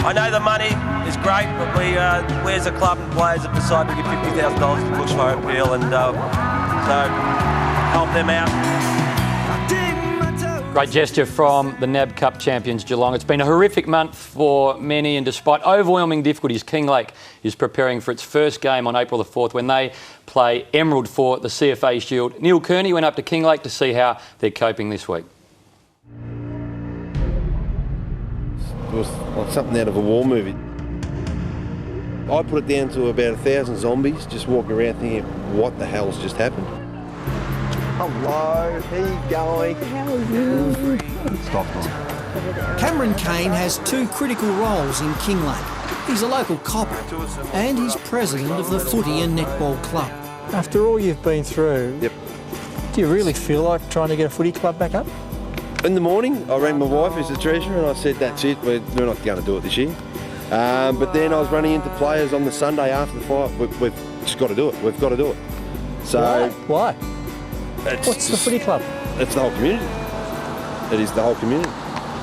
I know the money is great, but we as a club and players have decided to give $50,000 to Bush for Oakville, and so help them out. Great gesture from the NAB Cup champions Geelong. It's been a horrific month for many, and despite overwhelming difficulties, Kinglake is preparing for its first game on April the 4th when they play Emerald for the CFA Shield. Neil Kearney went up to Kinglake to see how they're coping this week. It was like something out of a war movie. I put it down to about 1,000 zombies just walking around thinking, what the hell's just happened? Hello, how you going? How are you? Stop on. Cameron Kane has two critical roles in Kinglake. He's a local copper and he's president of the Footy and Netball Club. After all you've been through, Yep. Do you really feel like trying to get a footy club back up? In the morning, I rang my wife, who's the treasurer, and I said, that's it, we're not going to do it this year. But then I was running into players on the Sunday after the fight. We've just got to do it. We've got to do it. So Why? What's the footy club? It's the whole community. It is the whole community.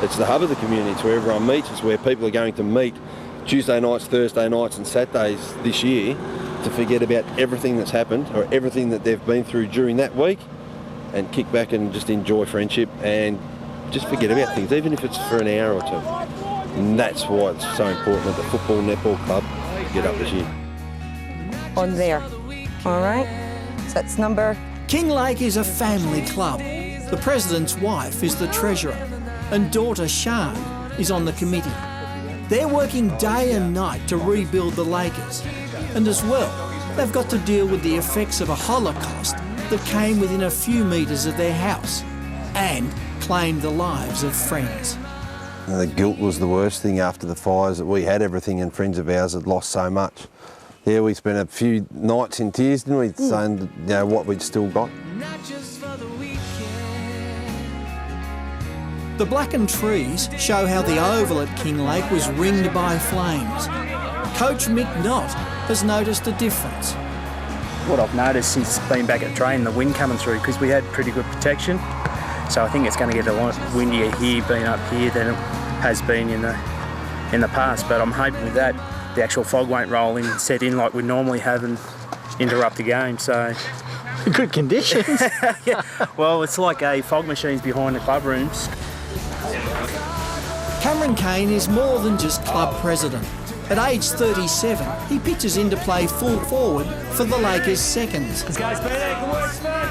It's the hub of the community. It's where everyone meets. It's where people are going to meet Tuesday nights, Thursday nights and Saturdays this year to forget about everything that's happened or everything that they've been through during that week and kick back and just enjoy friendship and just forget about things, even if it's for an hour or two. And that's why it's so important that the Football Netball Club get up this year. On there, all right? So that's number... Kinglake is a family club. The president's wife is the treasurer and daughter Shan is on the committee. They're working day and night to rebuild the Lakers. And as well, they've got to deal with the effects of a Holocaust that came within a few metres of their house and claimed the lives of friends. The guilt was the worst thing after the fires, that we had everything and friends of ours had lost so much. Yeah, we spent a few nights in tears, didn't we, saying, you know, what we'd still got. The blackened trees show how the oval at Kinglake was ringed by flames. Coach Mick Knott has noticed a difference. What I've noticed since being back at train, the wind coming through, because we had pretty good protection. So I think it's going to get a lot windier here, being up here, than it has been in the past. But I'm hoping with that, the actual fog won't roll in and set in like we normally have and interrupt the game. So Good conditions. yeah. Well, it's like a fog machines behind the club rooms. Cameron Kane is more than just club president. At age 37, he pitches in to play full forward for the Lakers seconds.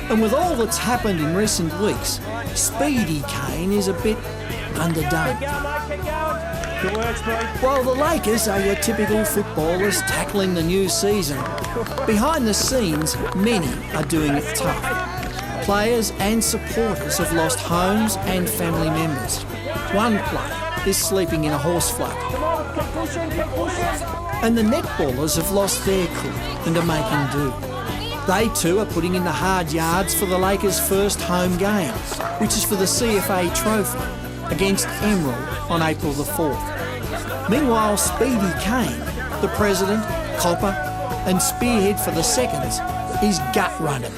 And with all that's happened in recent weeks, Speedy Kane is a bit underdone. While the Lakers are your typical footballers tackling the new season, behind the scenes, many are doing it tough. Players and supporters have lost homes and family members. One player is sleeping in a horse float. And the netballers have lost their crew and are making do. They too are putting in the hard yards for the Lakers' first home game, which is for the CFA Trophy against Emerald on April the 4th. Meanwhile, Speedy Kane, the president, copper and spearhead for the seconds, is gut running.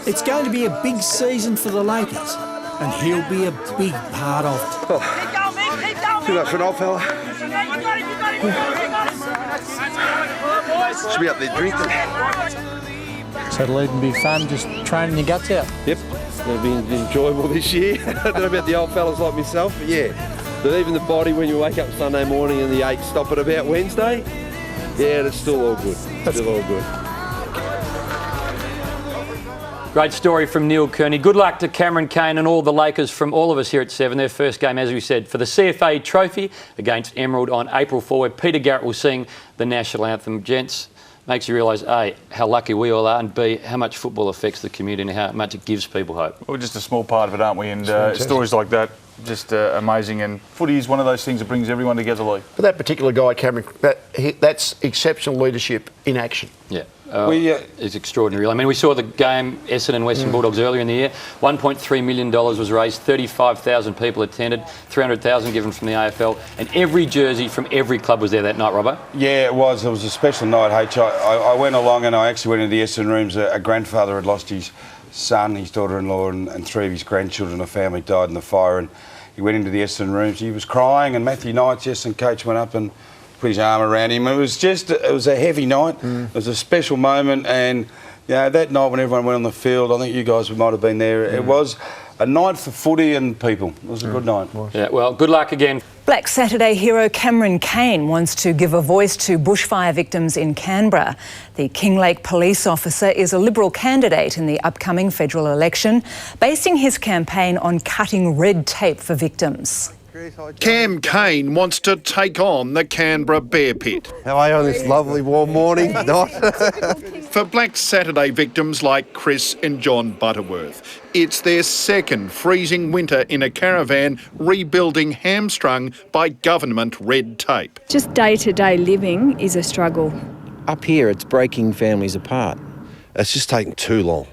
It's going to be a big season for the Lakers and he'll be a big part of it. Oh, too much for an old fella. Should be up there drinking. So it'll even be fun just training your guts out. Yep, it'll be enjoyable this year. I don't know about the old fellas like myself, but yeah. But even the body, when you wake up Sunday morning and the aches stop at about Wednesday, yeah, that's still all good. Still all good. Great story from Neil Kearney. Good luck to Cameron Kane and all the Lakers from all of us here at 7. Their first game, as we said, for the CFA Trophy against Emerald on April 4, where Peter Garrett will sing the national anthem. Gents, makes you realise, A, how lucky we all are, and B, how much football affects the community and how much it gives people hope. We're just a small part of it, aren't we? And stories like that, just amazing. And footy is one of those things that brings everyone together, Lee. But that particular guy, Cameron, that's exceptional leadership in action. Yeah. It's extraordinary. I mean, we saw the game, Essendon and Western Bulldogs, earlier in the year. $1.3 million was raised, 35,000 people attended, 300,000 given from the AFL, and every jersey from every club was there that night, Robbo. Yeah, it was. It was a special night, H. I went along and I actually went into the Essendon rooms. A grandfather had lost his son, his daughter-in-law and 3 of his grandchildren. A family died in the fire, and he went into the Essendon rooms. He was crying, and Matthew Knight, Essendon coach, went up and put his arm around him. It was a heavy night. It was a special moment, and that night when everyone went on the field, I think you guys might have been there. It was a night for footy and people. It was a good night. Yeah, well, good luck again. Black Saturday hero Cameron Kane wants to give a voice to bushfire victims in Canberra. The Kinglake police officer is a Liberal candidate in the upcoming federal election, basing his campaign on cutting red tape for victims. Cam Kane wants to take on the Canberra Bear Pit. How are you on this lovely warm morning? For Black Saturday victims like Chris and John Butterworth, it's their second freezing winter in a caravan, rebuilding hamstrung by government red tape. Just day-to-day living is a struggle. Up here, it's breaking families apart. It's just taking too long.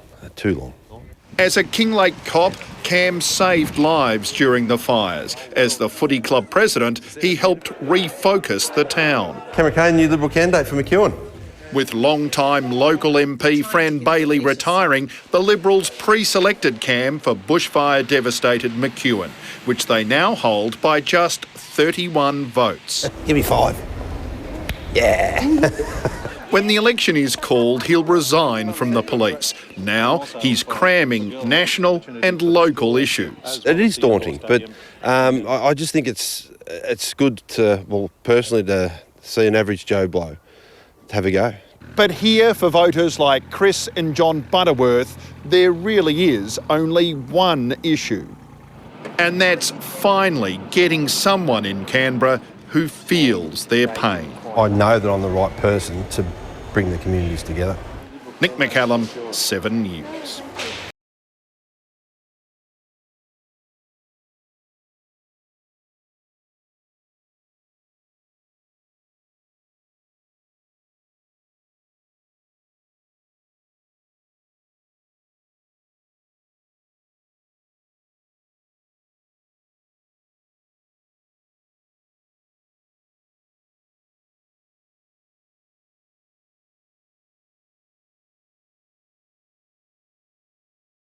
As a Kinglake cop, Cam saved lives during the fires. As the footy club president, he helped refocus the town. Cameron Kane, new Liberal candidate for McEwen. With long-time local MP Fran Bailey retiring, the Liberals pre-selected Cam for bushfire-devastated McEwen, which they now hold by just 31 votes. Give me 5. Yeah. When the election is called, he'll resign from the police. Now he's cramming national and local issues. It is daunting, but I just think it's good to, well, personally, to see an average Joe Blow have a go. But here, for voters like Chris and John Butterworth, there really is only one issue. And that's finally getting someone in Canberra who feels their pain. I know that I'm the right person to bring the communities together. Nick McCallum, 7 News.